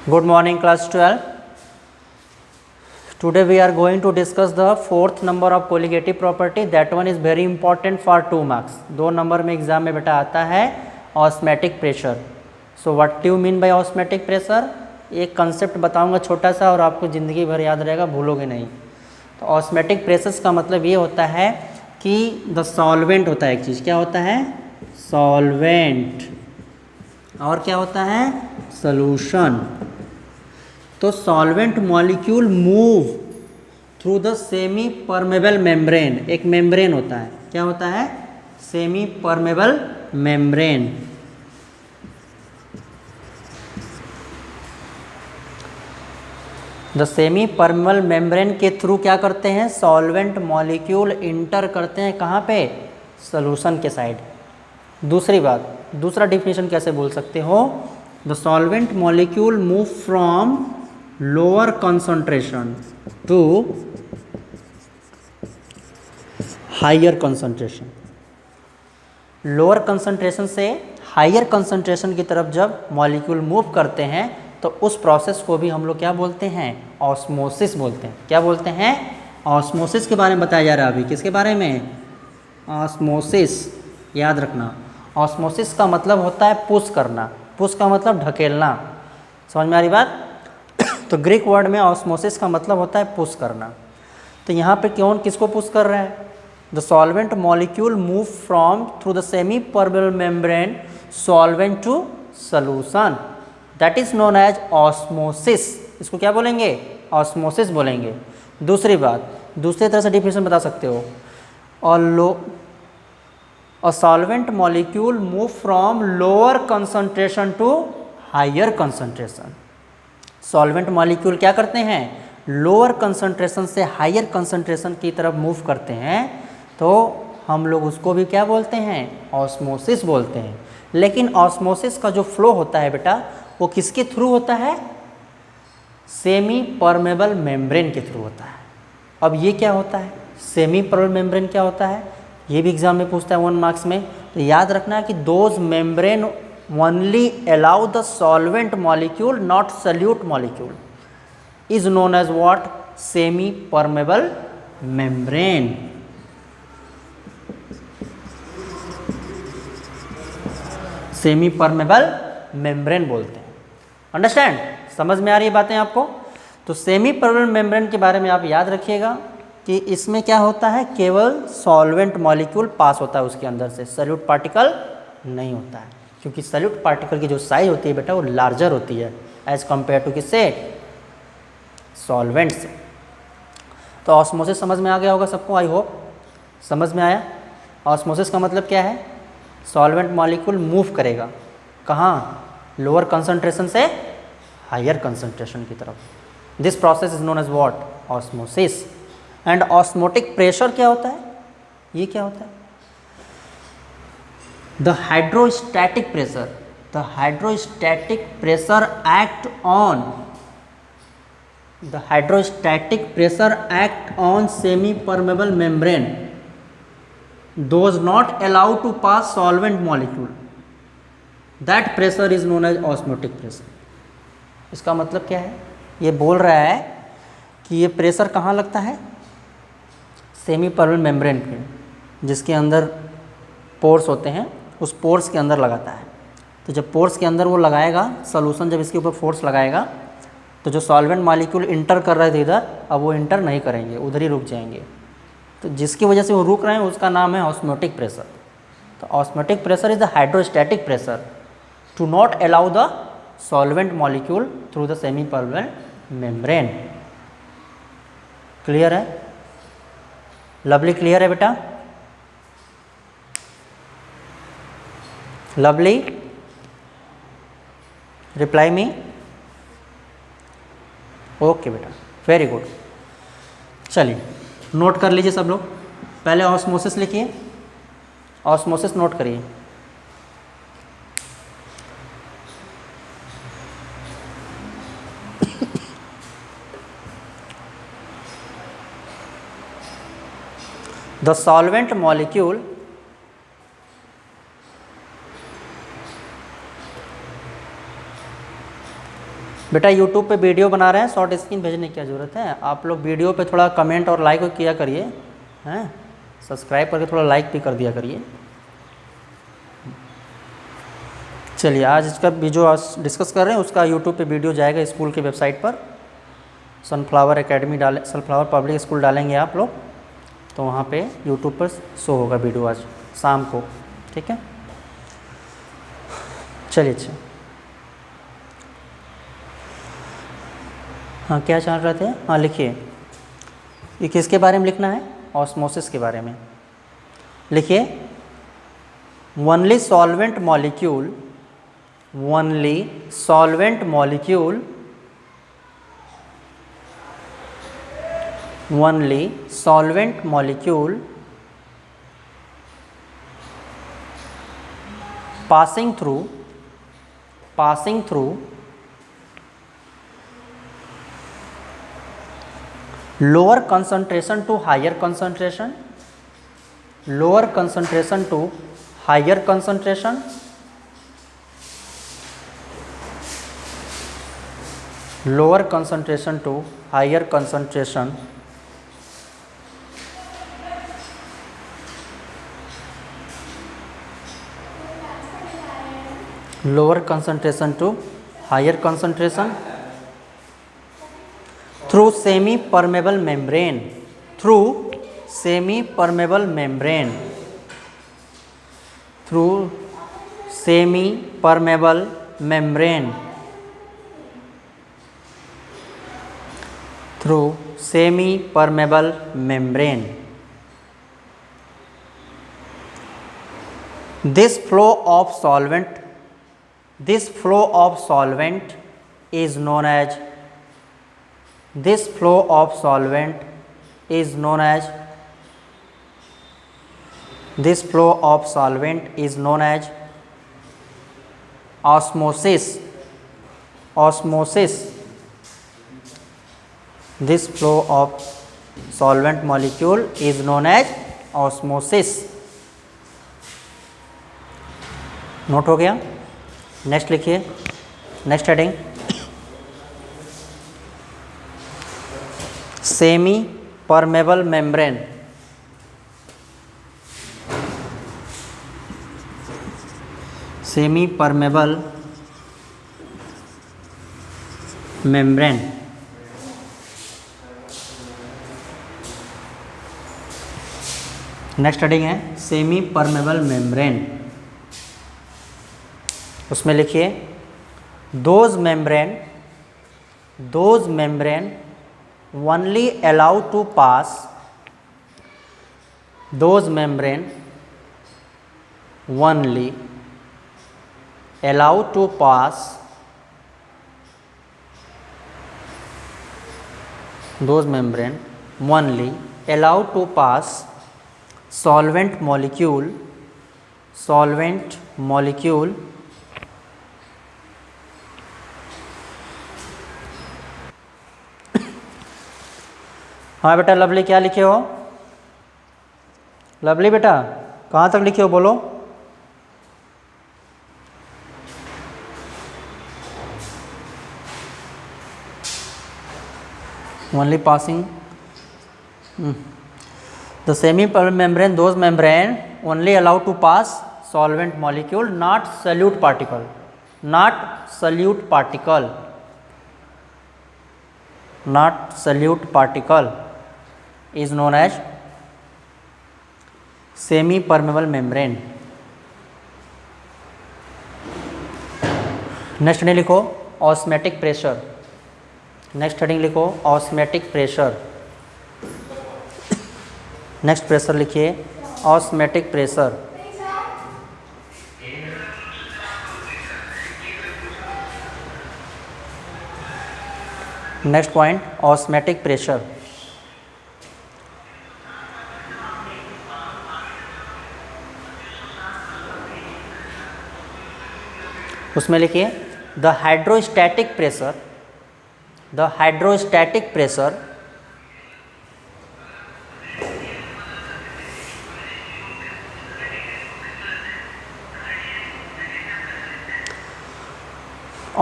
Good morning, class 12. Today we are going to discuss the fourth number of colligative property. That one is very important for 2 marks. 2 number में exam में बेटा आता है osmotic pressure. So what do you mean by osmotic pressure? एक concept बताऊंगा छोटा सा और आपको ज़िंदगी भर याद रहेगा, भूलोगे नहीं. तो ऑस्मेटिक प्रेशर्स का मतलब ये होता है कि द सॉल्वेंट होता है एक चीज़. क्या होता है? सॉल्वेंट. और क्या होता है? सॉल्यूशन. तो solvent molecule move through the semi permeable membrane. एक मेम्ब्रेन होता है. क्या होता है? Semi permeable membrane. The semi permeable membrane के थ्रू क्या करते हैं? सॉल्वेंट मॉलिक्यूल इंटर करते हैं. कहाँ पे? सॉल्यूशन के साइड. दूसरी बात, दूसरा डिफिनेशन कैसे बोल सकते हो? The solvent molecule move from lower concentration to higher concentration. Lower concentration से हायर कंसंट्रेशन की तरफ जब मॉलिक्यूल मूव करते हैं तो उस प्रोसेस को भी हम लोग क्या बोलते हैं? ऑस्मोसिस बोलते हैं. क्या बोलते हैं? ऑस्मोसिस के बारे में बताया जा रहा है अभी. किसके बारे में? ऑस्मोसिस. याद रखना, ऑस्मोसिस का मतलब होता है पुश करना. पुश का मतलब ढकेलना. समझ में आ रही बात? तो ग्रीक वर्ड में ऑस्मोसिस का मतलब होता है पुश करना. तो यहाँ पे कौन किसको पुश कर रहा है? The solvent molecule move from through the semi permeable membrane solvent to solution. That is known as osmosis. इसको क्या बोलेंगे? ऑस्मोसिस बोलेंगे. दूसरी बात, दूसरी तरह से डिफिनेशन बता सकते हो. A solvent molecule move from lower concentration to higher concentration. Solvent molecule क्या करते हैं? लोअर कंसंट्रेशन से हायर कंसंट्रेशन की तरफ मूव करते हैं. तो हम लोग उसको भी क्या बोलते हैं? ऑस्मोसिस बोलते हैं. लेकिन ऑस्मोसिस का जो फ्लो होता है बेटा, वो किसके थ्रू होता है? सेमी परमेबल मेम्ब्रेन के थ्रू होता है. अब ये क्या होता है? सेमी परमेबल मेम्ब्रेन क्या होता है? ये भी एग्जाम में पूछता है 1 मार्क्स में. तो याद रखना कि those membrane only allow the solvent molecule not solute molecule is known as what? Semi permeable membrane. Semi permeable membrane बोलते हैं. अंडरस्टैंड? समझ में आ रही है बातें आपको? तो सेमी परमेबल मेम्ब्रेन के बारे में आप याद रखिएगा कि इसमें क्या होता है? केवल सॉल्वेंट मॉलिक्यूल पास होता है उसके अंदर से, सल्यूट पार्टिकल नहीं होता है. क्योंकि सल्यूट पार्टिकल की जो साइज होती है बेटा वो लार्जर होती है एज कंपेयर टू किससे? सॉल्वेंट से. तो ऑस्मोसिस समझ में आ गया होगा सबको, आई होप. समझ में आया? ऑस्मोसिस का मतलब क्या है? सॉल्वेंट मॉलिक्यूल मूव करेगा. कहाँ? लोअर कंसंट्रेशन से हायर कंसंट्रेशन की तरफ. This process is known as what? Osmosis. And osmotic pressure क्या होता है? ये क्या होता है? The hydrostatic pressure. The hydrostatic pressure act on the hydrostatic pressure act on semi permeable membrane those not allow to pass solvent molecule. That pressure is known as osmotic pressure. इसका मतलब क्या है? ये बोल रहा है कि ये प्रेशर कहाँ लगता है? सेमी परमेबल मेम्ब्रेन पे, जिसके अंदर पोर्स होते हैं, उस पोर्स के अंदर लगाता है. तो जब पोर्स के अंदर वो लगाएगा सॉल्यूशन, जब इसके ऊपर फोर्स लगाएगा तो जो सॉल्वेंट मॉलिक्यूल इंटर कर रहे थे इधर, अब वो इंटर नहीं करेंगे, उधर ही रुक जाएंगे. तो जिसकी वजह से वो रुक रहे हैं उसका नाम है ऑस्मोटिक प्रेशर. तो osmotic pressure is the hydrostatic pressure to not allow the solvent molecule through the semi permeable membrane. Clear है? लवली क्लियर है बेटा? Lovely reply me. ओके बेटा, वेरी गुड. चलिए नोट कर लीजिए सब लोग. पहले ऑस्मोसिस लिखिए. ऑस्मोसिस नोट करिए. द सॉल्वेंट मॉलिक्यूल बेटा यूट्यूब पे वीडियो बना रहे हैं, शॉर्ट स्क्रीन भेजने की क्या ज़रूरत है। आप लोग वीडियो पे थोड़ा कमेंट और लाइक किया करिए, हैं, सब्सक्राइब करके थोड़ा लाइक भी कर दिया करिए। चलिए, आज इसका भी जो आज डिस्कस कर रहे हैं उसका यूट्यूब पे वीडियो जाएगा स्कूल के वेबसाइट पर, सनफ्लावर एकेडमी डाले, सनफ्लावर पब्लिक स्कूल डालेंगे आप लोग तो वहाँ पे यूट्यूब पर शो होगा वीडियो आज शाम को, ठीक है। चलिए अच्छा, हाँ क्या चाह रहे थे, हाँ लिखिए, ये किसके बारे में लिखना है, ऑस्मोसिस के बारे में लिखिए। Only solvent molecule, only solvent molecule, only solvent molecule passing through lower concentration to higher concentration, lower concentration to higher concentration, lower concentration to higher concentration, lower concentration to higher concentration through semi permeable membrane, through semi permeable membrane, through semi permeable membrane, through semi permeable membrane. This flow of solvent is known as, this flow of solvent is known as, this flow of solvent is known as osmosis, osmosis. This flow of solvent molecule is known as osmosis. Note हो गया। Next लिखिए, next heading semi permeable membrane, semi permeable membrane. Next heading है semi permeable membrane. उसमें लिखिए those membrane only allow to pass, those membrane only allow to pass, those membrane only allow to pass solvent molecule, solvent molecule हाँ बेटा lovely क्या लिखे हो, lovely बेटा कहाँ तक लिखे हो बोलो। Only passing the semi membrane, those membrane only allow to pass solvent molecule, not solute particle, not solute particle, not solute particle is known as semi permeable membrane. Next heading लिखो osmotic pressure, next heading लिखो osmotic pressure. Next pressure लिखिए osmotic pressure. Next point osmotic pressure. उसमें लिखिए the hydrostatic pressure, the hydrostatic pressure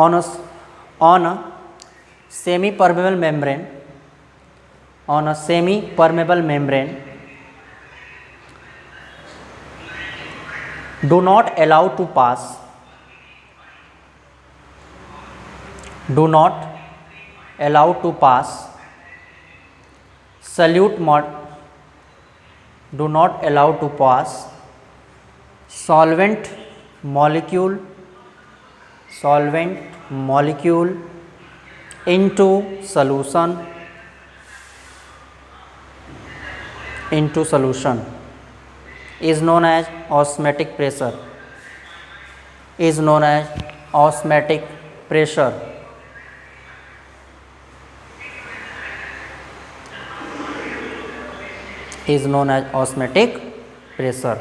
on semi permeable membrane, on a semi permeable membrane, do not allow to pass, do not allow to pass solute do not allow to pass solvent molecule into solution is known as osmotic pressure, is known as osmotic pressure. Is known as osmotic pressure.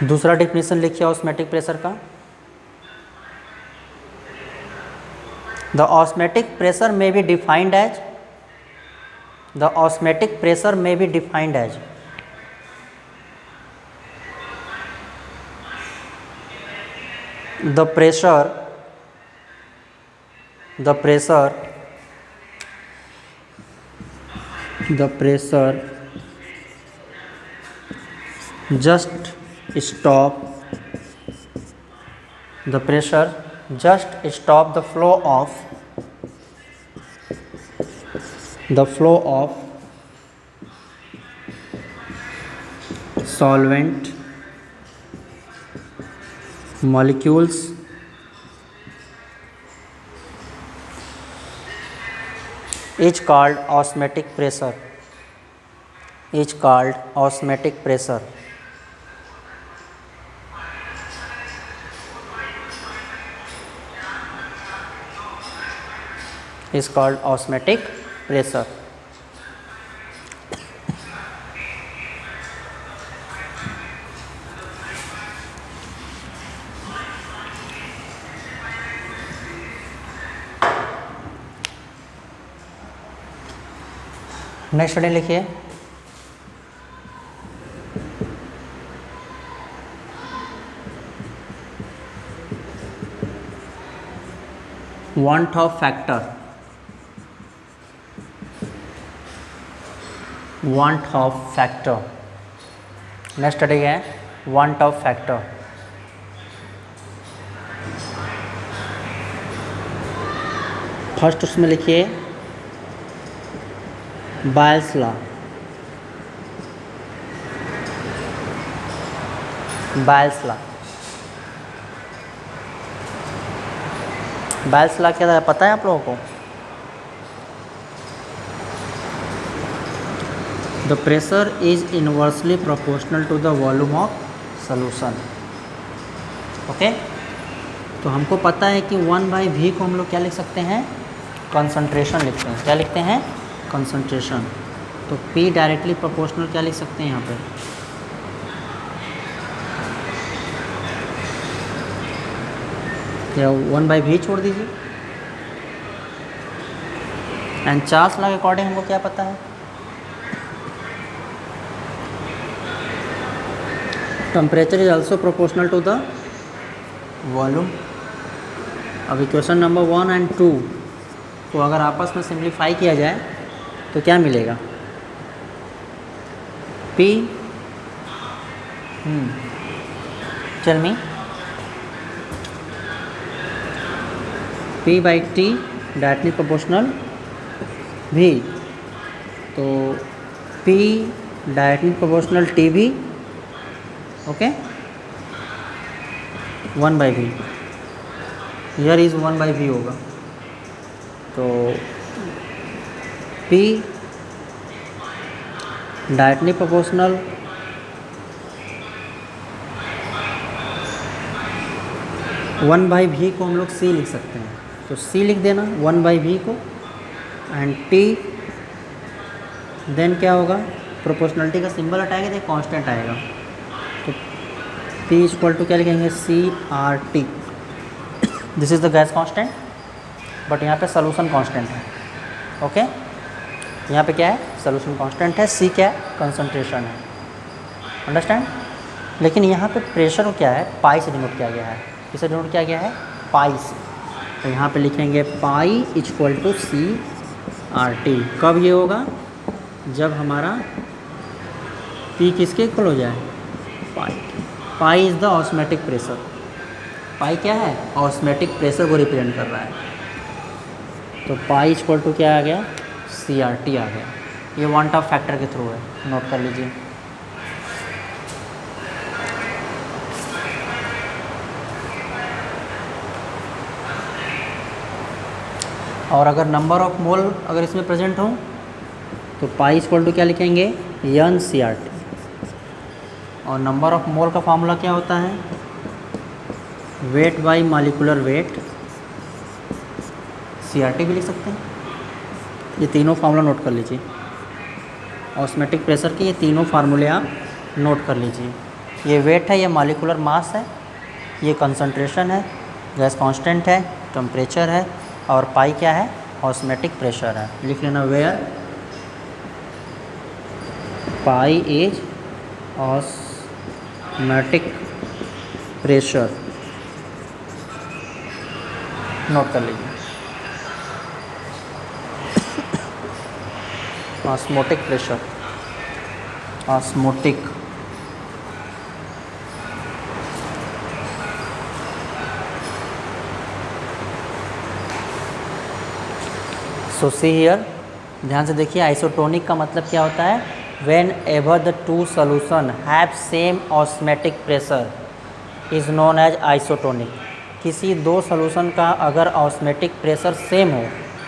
दूसरा definition लिखिए osmotic pressure का। The osmotic pressure may be defined as, the osmotic pressure may be defined as the pressure just stop the flow of solvent molecules is called osmotic pressure, is called osmotic pressure. Is called osmotic pressure. Next heading लिखिए, want of factor, want of factor. Next heading है want of factor. First उसमें लिखिए Boyle's law, Boyle's law, Boyle's law क्या है पता है आप लोगों को? The pressure is inversely proportional to the volume of solution. Okay, तो हमको पता है कि 1/v को हम लोग क्या लिख सकते हैं? कंसंट्रेशन लिखते हैं। क्या लिखते हैं? कंसंट्रेशन। तो P डायरेक्टली प्रोपोर्शनल क्या लिख सकते हैं यहाँ पे? क्या 1/v छोड़ दीजिए। एंड चार्ल्स लॉ के अकॉर्डिंग हमको क्या पता है? Temperature is also proportional to the volume. अब इक्वेशन नंबर 1 एंड 2 को अगर आपस में सिंप्लीफाई किया जाए तो क्या मिलेगा? P tell me, P/T directly proportional V, तो P directly proportional TV, okay, 1/v, here is 1/v होगा। तो P directly proportional one by V को हम लोग C लिख सकते हैं, तो C लिख देना 1/v को, एंड T देन क्या होगा? प्रोपोर्शनलिटी का सिंबल हटाएगा तो कांस्टेंट आएगा, तो P इक्वल टू क्या लिखेंगे? CRT। This is the gas constant, but यहाँ पे सोल्यूशन कांस्टेंट है। ओके, यहाँ पे क्या है? सोल्यूशन कांस्टेंट है। C क्या है? कंसंट्रेशन है। अंडरस्टैंड? लेकिन यहाँ पे प्रेशर क्या है? पाई से डिनोट किया गया है। इसे डिनोट किया गया है पाई से। तो यहाँ पे लिखेंगे pi equal to C R T. कब ये होगा? जब हमारा पी किसके इक्वल हो जाए? पाई। पाई इज़ द ऑस्मेटिक प्रेशर। पाई क्या है? ऑस्मेटिक प्रेशर को रिप्रेजेंट कर रहा है। तो पाई इक्वल टू क्या आ गया? सी आर टी आ गया। ये वन टॉप फैक्टर के थ्रू है, नोट कर लीजिए। और अगर नंबर ऑफ मोल अगर इसमें प्रेजेंट हो तो पाई इक्वल टू क्या लिखेंगे? N C R T. और नंबर ऑफ मोल का फार्मूला क्या होता है? Weight by molecular weight, C R T भी लिख सकते हैं। ये तीनों फार्मूला नोट कर लीजिए। ऑस्मेटिक प्रेशर के ये तीनों फार्मूले आप नोट कर लीजिए। ये वेट है, ये मॉलिक्यूलर मास है, ये कंसंट्रेशन है, गैस कांस्टेंट है, टेम्परेचर है, और पाई क्या है? ऑस्मेटिक प्रेशर है। लिख लेना where pi is osmotic pressure, note कर लीजिए। Osmotic pressure, osmotic so see here, ध्यान से देखिए। आइसोटोनिक का मतलब क्या होता है? Whenever the two solution have same osmotic pressure is known as isotonic. किसी दो सोल्यूशन का अगर ऑस्मेटिक प्रेशर सेम हो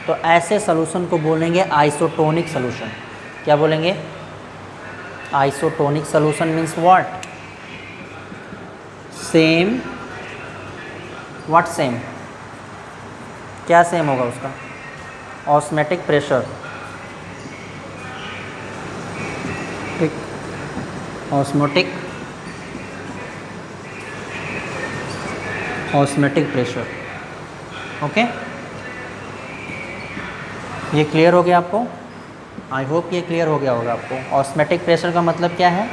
तो ऐसे सोल्यूशन को बोलेंगे आइसोटोनिक सोल्यूशन। क्या बोलेंगे? Isotonic solution means what? Same. What same? क्या सेम होगा उसका? Osmotic pressure. ठीक, ऑस्मोटिक ऑस्मेटिक प्रेशर। ओके, ये क्लियर हो गया आपको? आई होप ये क्लियर हो गया होगा आपको। ऑस्मेटिक प्रेशर का मतलब क्या है?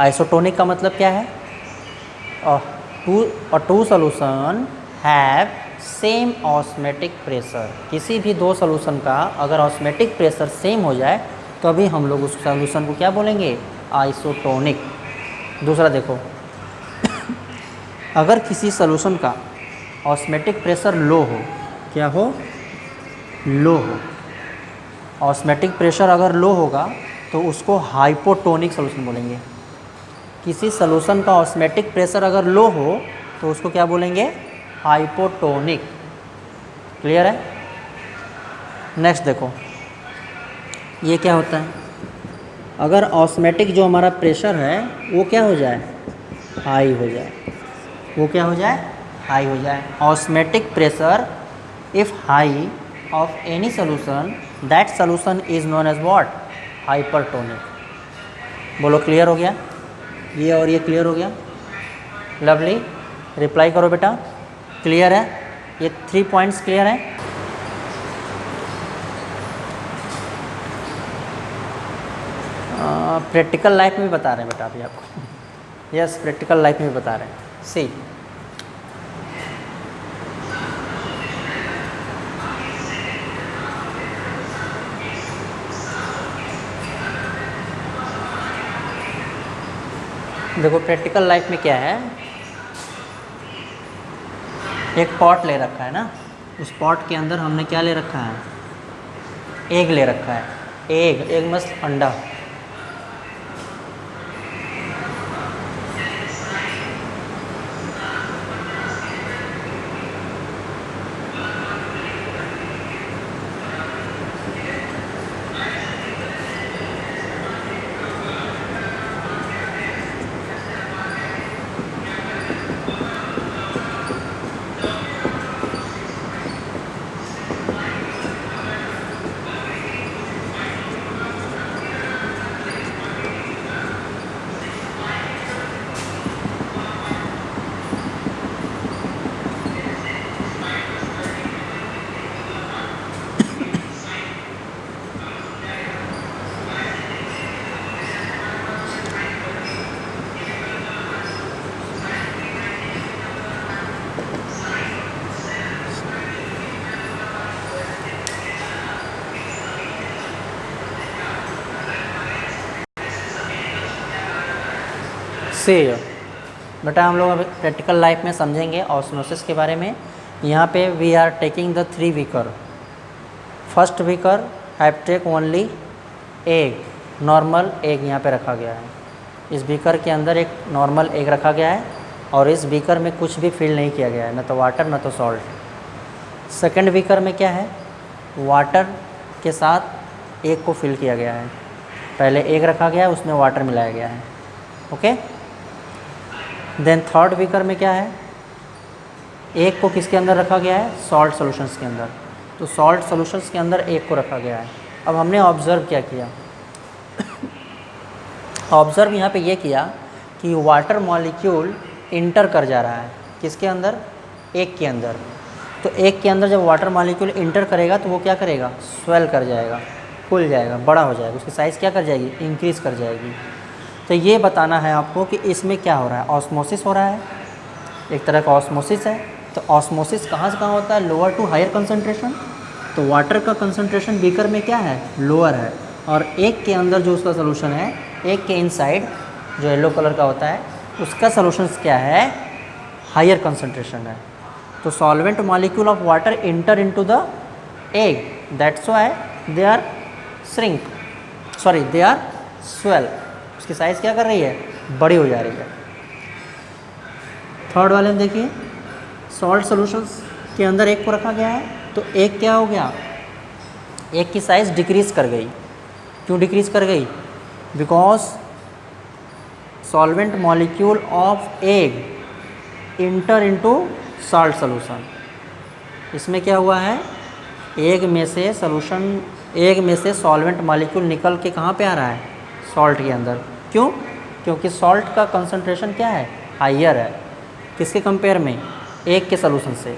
आइसोटोनिक का मतलब क्या है? Two solution have same osmotic pressure. किसी भी दो सोल्यूशन का अगर ऑस्मेटिक प्रेशर सेम हो जाए तो अभी हम लोग उस सोल्यूशन को क्या बोलेंगे? आइसोटोनिक। दूसरा देखो, अगर किसी सोल्यूशन का ऑस्मेटिक प्रेशर लो हो, क्या हो? लो हो। ऑस्मेटिक प्रेशर अगर लो होगा तो उसको हाइपोटोनिक सोल्यूशन बोलेंगे। किसी सोल्यूशन का ऑस्मेटिक प्रेशर अगर लो हो तो उसको क्या बोलेंगे? हाइपोटोनिक। क्लियर है? नेक्स्ट देखो, ये क्या होता है? अगर ऑस्मेटिक जो हमारा प्रेशर है वो क्या हो जाए? हाई हो जाए। वो क्या हो जाए? हाई हो जाए। Osmotic pressure if high of any solution, that solution is known as what? Hypertonic. बोलो, क्लियर हो गया? ये और ये क्लियर हो गया? लवली, रिप्लाई करो बेटा। क्लियर है? ये 3 पॉइंट्स क्लियर हैं? प्रैक्टिकल लाइफ में भी बता रहे हैं बेटा अभी आपको। यस, प्रैक्टिकल लाइफ में भी बता रहे हैं। सी, देखो प्रैक्टिकल लाइफ में क्या है? एक पॉट ले रखा है ना, उस पॉट के अंदर हमने क्या ले रखा है? एग ले रखा है। एग मस्त अंडा। से बेटा हम लोग अभी प्रैक्टिकल लाइफ में समझेंगे ऑस्मोसिस के बारे में। यहाँ पे we are taking the 3 beaker. First beaker have take only egg, normal egg यहाँ पे रखा गया है। इस बीकर के अंदर एक नॉर्मल एग रखा गया है और इस बीकर में कुछ भी फिल नहीं किया गया है, न तो वाटर न तो सॉल्ट। सेकंड बीकर में क्या है, वाटर के साथ एग को फिल किया गया है। पहले एग रखा गया है, उसमें वाटर मिलाया गया है। ओके। देन थर्ड बीकर में क्या है, एग को किसके अंदर रखा गया है, सॉल्ट सॉल्यूशंस के अंदर। तो सॉल्ट सॉल्यूशंस के अंदर एग को रखा गया है। अब हमने ऑब्ज़र्व क्या किया, ऑब्ज़र्व यहाँ पे ये किया कि वाटर मॉलिक्यूल इंटर कर जा रहा है किसके अंदर, एग के अंदर। तो एग के अंदर जब वाटर मॉलिक्यूल इंटर करेगा तो वो क्या करेगा, स्वेल कर जाएगा, फूल जाएगा, बड़ा हो जाएगा, उसकी साइज़ क्या कर जाएगी, इंक्रीज़ कर जाएगी। तो ये बताना है आपको कि इसमें क्या हो रहा है, ऑस्मोसिस हो रहा है, एक तरह का ऑस्मोसिस है। तो ऑस्मोसिस कहाँ से कहाँ होता है, लोअर टू हायर कंसंट्रेशन। तो वाटर का कंसंट्रेशन बीकर में क्या है, लोअर है, और एग के अंदर जो उसका सोल्यूशन है, एग के इनसाइड जो येलो कलर का होता है, उसका सोल्यूशन क्या है, हायर कंसंट्रेशन है। तो solvent molecule of water enter into the egg, that's why they are shrink, sorry they are swell. उसकी साइज़ क्या कर रही है, बड़ी हो जा रही है। थर्ड वाले में देखिए, सॉल्ट सॉल्यूशंस के अंदर एग को रखा गया है, तो एग क्या हो गया, एग की साइज़ डिक्रीज़ कर गई। क्यों डिक्रीज़ कर गई, because solvent molecule of egg inter into salt solution. इसमें क्या हुआ है, एग में से सॉल्यूशन, एग में से सॉल्वेंट मॉलिक्यूल निकल के कहाँ पे आ रहा है, सॉल्ट के अंदर। क्यों, क्योंकि सॉल्ट का कंसंट्रेशन क्या है, हायर है, किसके कंपेयर में, एग के सॉल्यूशन से।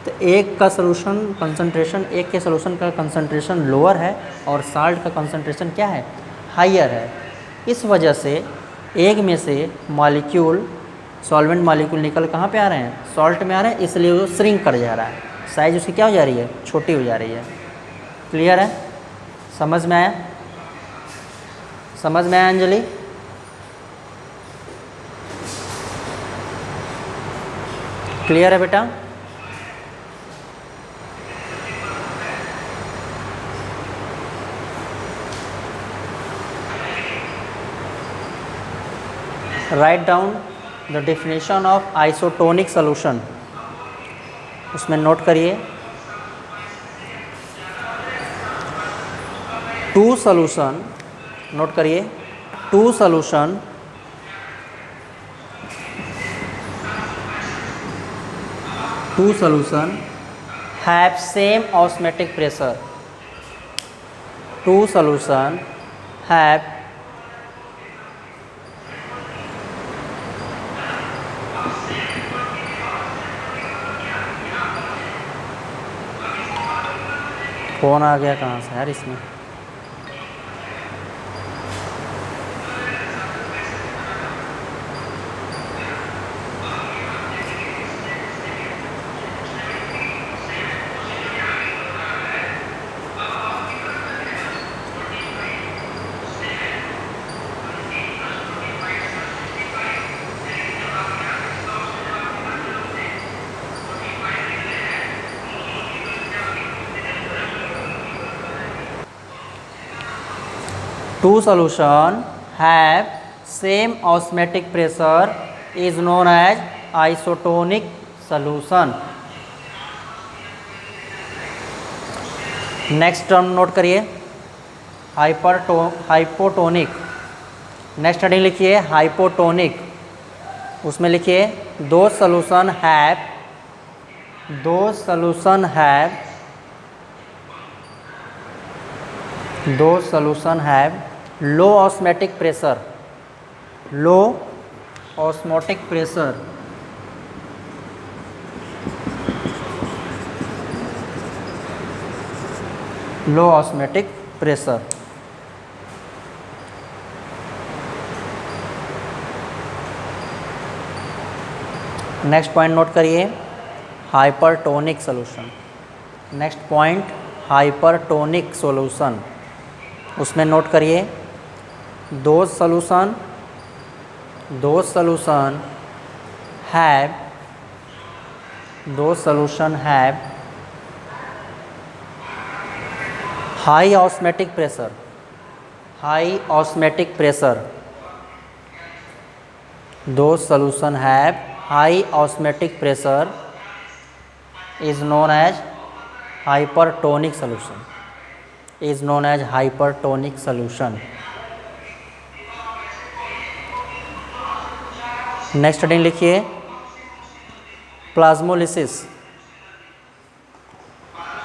तो एग का सॉल्यूशन कंसंट्रेशन, एग के सॉल्यूशन का कंसंट्रेशन लोअर है और साल्ट का कंसंट्रेशन क्या है, हायर है। इस वजह से एग में से मॉलिक्यूल, सॉल्वेंट मॉलिक्यूल निकल कहाँ पे आ रहे हैं, सॉल्ट में आ रहे हैं, इसलिए वो श्रिंक कर जा रहा है, साइज़ उसकी क्या हो जा रही है, छोटी हो जा रही है। क्लियर है, समझ में आया, समझ में आया अंजलि। क्लियर है बेटा। Write down the definition of isotonic solution, उसमें नोट करिए, टू सॉल्यूशन, नोट करिए, two solution have same osmotic pressure, two solution have कौन आ गया कहाँ से यार इसमें, two solution have same osmotic pressure is known as isotonic solution। Next term note करिए, हाइपोटोनिक। नेक्स्ट हेडिंग लिखिए हाइपोटोनिक, उसमें लिखिए those solution have low osmotic pressure, low osmotic pressure, low osmotic pressure. Next point note करिए, hypertonic solution. Next point hypertonic solution, उसमें note करिए those solution those solution have high osmotic pressure. Those solution have high osmotic pressure is known as hypertonic solution. Next heading लिखिए plasmolysis.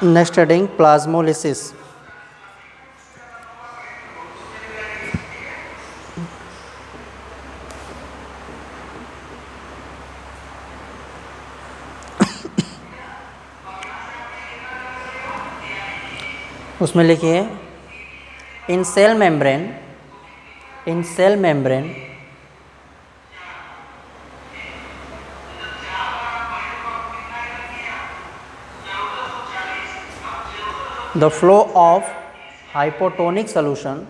Next heading plasmolysis. उसमें लिखिए in cell membrane the flow of hypotonic solution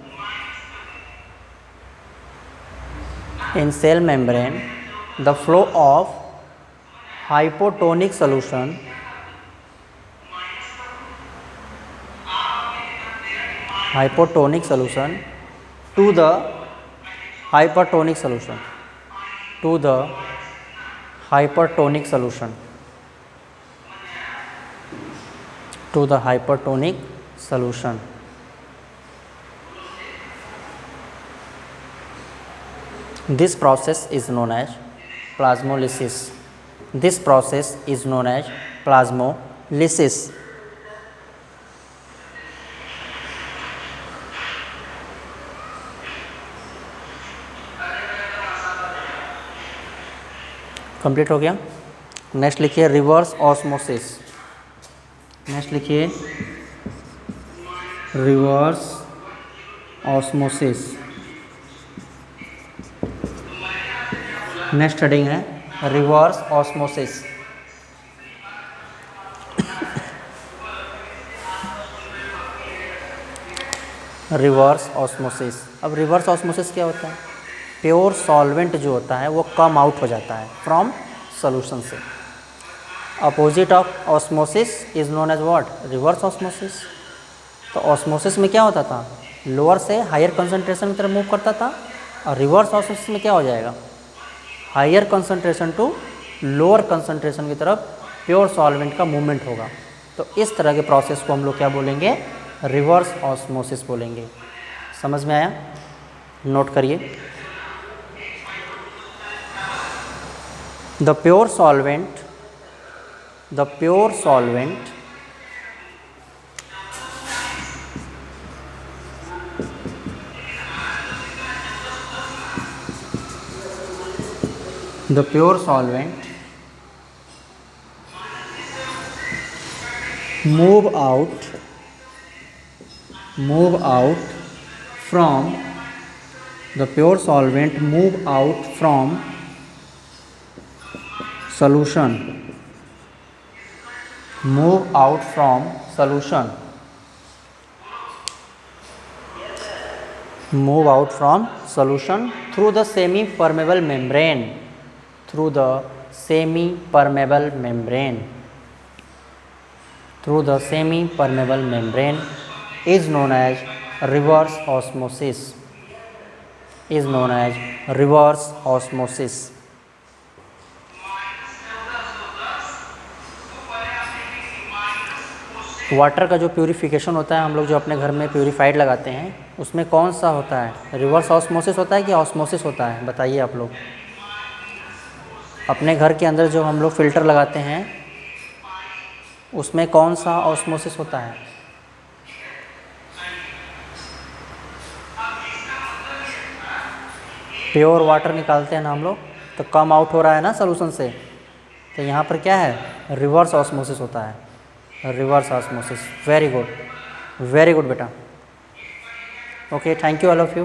in cell membrane, the flow of hypotonic solution to the hypertonic solution. This process is known as plasmolysis. Complete हो गया. Next लिखिए reverse osmosis. Next heading है reverse osmosis. अब reverse osmosis क्या होता है? Pure solvent जो होता है वो कम आउट हो जाता है फ्रॉम सॉल्यूशन से. Opposite of osmosis is known as what? Reverse osmosis. तो ऑस्मोसिस में क्या होता था? लोअर से हायर कंसंट्रेशन की तरफ मूव करता था, और रिवर्स ऑस्मोसिस में क्या हो जाएगा? Higher concentration to lower concentration की तरफ प्योर सॉल्वेंट का मूवमेंट होगा. तो इस तरह के प्रोसेस को हम लोग क्या बोलेंगे? रिवर्स ऑस्मोसिस बोलेंगे. समझ में आया? नोट करिए. The pure solvent move out from solution. Through the semi-permeable membrane is known as reverse osmosis. Water का जो प्यूरिफिकेशन होता है, हम लोग जो अपने घर में प्यूरीफाइड लगाते हैं, उसमें कौन सा होता है? रिवर्स ऑस्मोसिस होता है कि ऑस्मोसिस होता है? बताइए आप लोग. अपने घर के अंदर जो हम लोग फ़िल्टर लगाते हैं उसमें कौन सा ऑस्मोसिस होता है? प्योर वाटर निकालते हैं ना हम लोग, तो कम आउट हो रहा है ना सॉल्यूशन से. तो यहाँ पर क्या है? रिवर्स ऑस्मोसिस होता है. Reverse osmosis. वेरी गुड बेटा. Okay, thank you all of you.